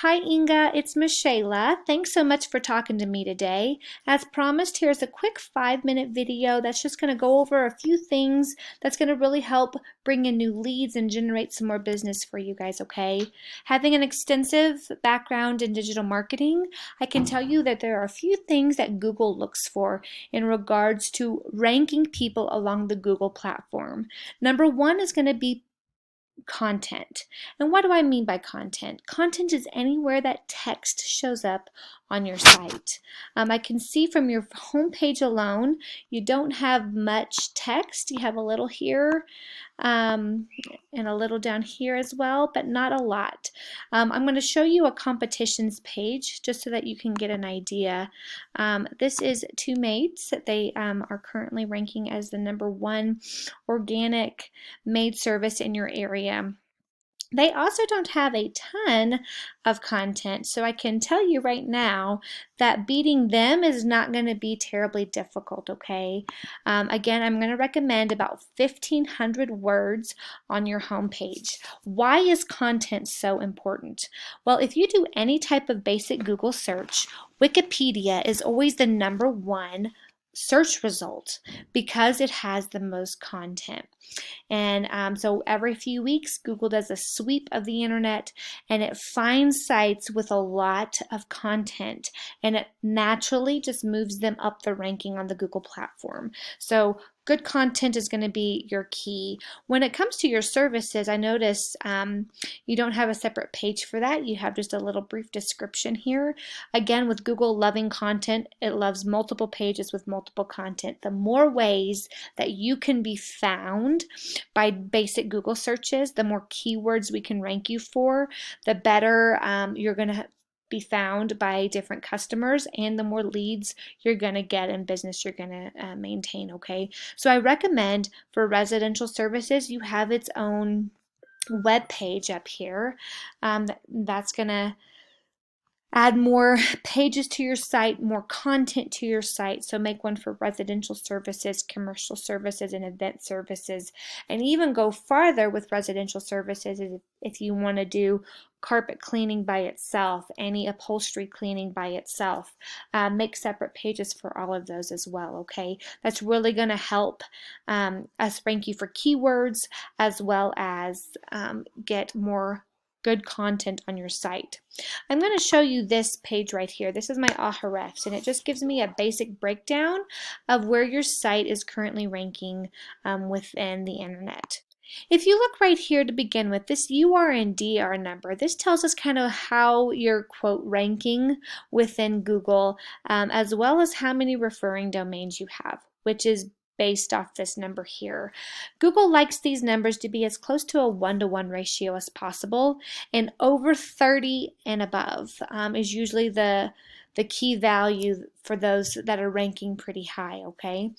Hi Inga, it's Michela. Thanks so much for talking to me today. As promised, here's a quick 5-minute video that's just going to go over a few things that's going to really help bring in new leads and generate some more business for you guys, okay? Having an extensive background in digital marketing, I can tell you that there are a few things that Google looks for in regards to ranking people along the Google platform. Number one is going to be content. And what do I mean by content? Content is anywhere that text shows up on your site. I can see from your homepage alone, you don't have much text. You have a little here and a little down here as well, but not a lot. I'm going to show you a competitions page just so that you can get an idea. This is two maids that they are currently ranking as the #1 organic maid service in your area. They also don't have a ton of content, so I can tell you right now that beating them is not going to be terribly difficult, okay? Again, I'm going to recommend about 1,500 words on your homepage. Why is content so important? Well, if you do any type of basic Google search, Wikipedia is always the #1 search result because it has the most content. And so every few weeks, Google does a sweep of the internet and it finds sites with a lot of content and it naturally just moves them up the ranking on the Google platform. So good content is going to be your key. When it comes to your services, I notice you don't have a separate page for that. You have just a little brief description here. Again, with Google loving content, it loves multiple pages with multiple content. The more ways that you can be found by basic Google searches, the more keywords we can rank you for, the better you're going to be found by different customers and the more leads you're going to get and business you're going to maintain, okay? So I recommend for residential services, you have its own web page up here. That's going to add more pages to your site, more content to your site. So make one for residential services, commercial services, and event services. And even go farther with residential services if you want to do carpet cleaning by itself, any upholstery cleaning by itself. Make separate pages for all of those as well, okay? That's really going to help us rank you for keywords as well as get more good content on your site. I'm going to show you this page right here. This is my Ahrefs, and it just gives me a basic breakdown of where your site is currently ranking within the internet. If you look right here to begin with, this UR and DR number, this tells us kind of how you're, quote, ranking within Google, as well as how many referring domains you have, which is based off this number here. Google likes these numbers to be as close to a 1-to-1 ratio as possible, and over 30 and above is usually the key value for those that are ranking pretty high, okay?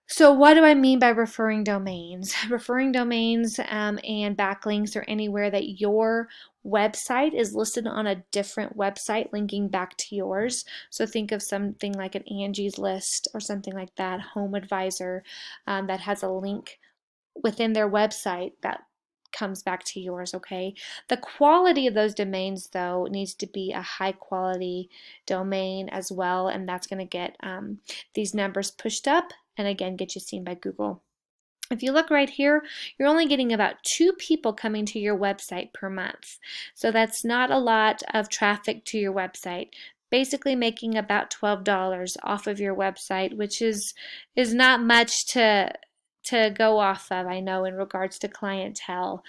So what do I mean by referring domains? Referring domains and backlinks are anywhere that your website is listed on a different website linking back to yours. So think of something like an Angie's List or something like that, Home Advisor, that has a link within their website that comes back to yours, okay? The quality of those domains, though, needs to be a high quality domain as well, and that's going to get these numbers pushed up and again get you seen by Google. If you look right here, you're only getting about 2 people coming to your website per month. So that's not a lot of traffic to your website. Basically making about $12 off of your website, which is not much to go off of, I know, in regards to clientele.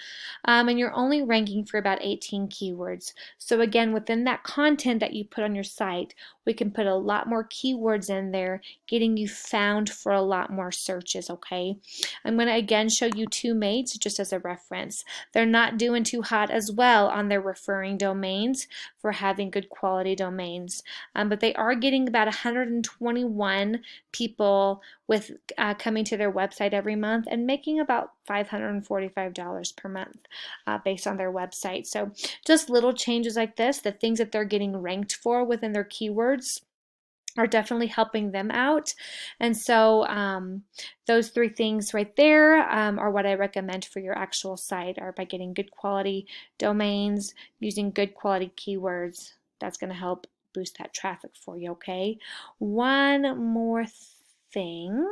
And you're only ranking for about 18 keywords. So again, within that content that you put on your site, we can put a lot more keywords in there, getting you found for a lot more searches, okay? I'm going to again show you two maids just as a reference. They're not doing too hot as well on their referring domains for having good quality domains, but they are getting about 121 people with coming to their website every month and making about $545 per month based on their website. So just little changes like this, the things that they're getting ranked for within their keywords, are definitely helping them out. And so those three things right there are what I recommend for your actual site, are by getting good quality domains, using good quality keywords. That's going to help boost that traffic for you, okay? One more thing.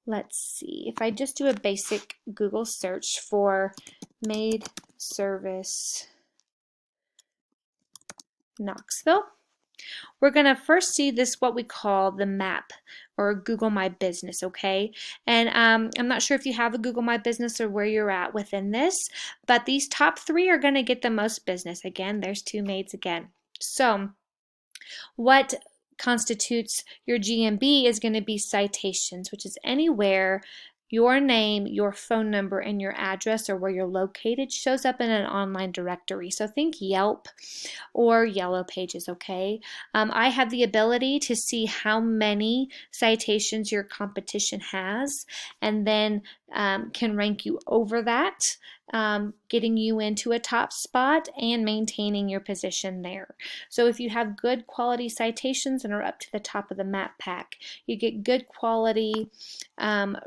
Let's see. If I just do a basic Google search for maid service Knoxville, we're going to first see this, what we call the map or Google My Business, okay? And I'm not sure if you have a Google My Business or where you're at within this, but these top three are going to get the most business. Again, there's two maids again. So what constitutes your GMB is going to be citations, which is anywhere your name, your phone number, and your address, or where you're located, shows up in an online directory. So think Yelp or Yellow Pages, okay? I have the ability to see how many citations your competition has, and then can rank you over that, getting you into a top spot and maintaining your position there. So if you have good quality citations and are up to the top of the map pack, you get good quality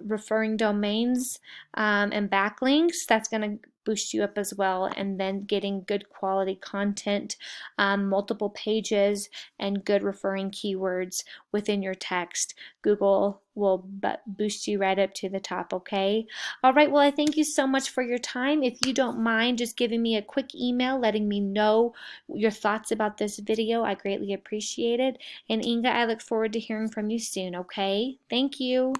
referring domains and backlinks. That's going to boost you up as well, and then getting good quality content, multiple pages, and good referring keywords within your text. Google will boost you right up to the top, okay? All right, well, I thank you so much for your time. If you don't mind just giving me a quick email letting me know your thoughts about this video, I greatly appreciate it. And Inga, I look forward to hearing from you soon, okay? Thank you.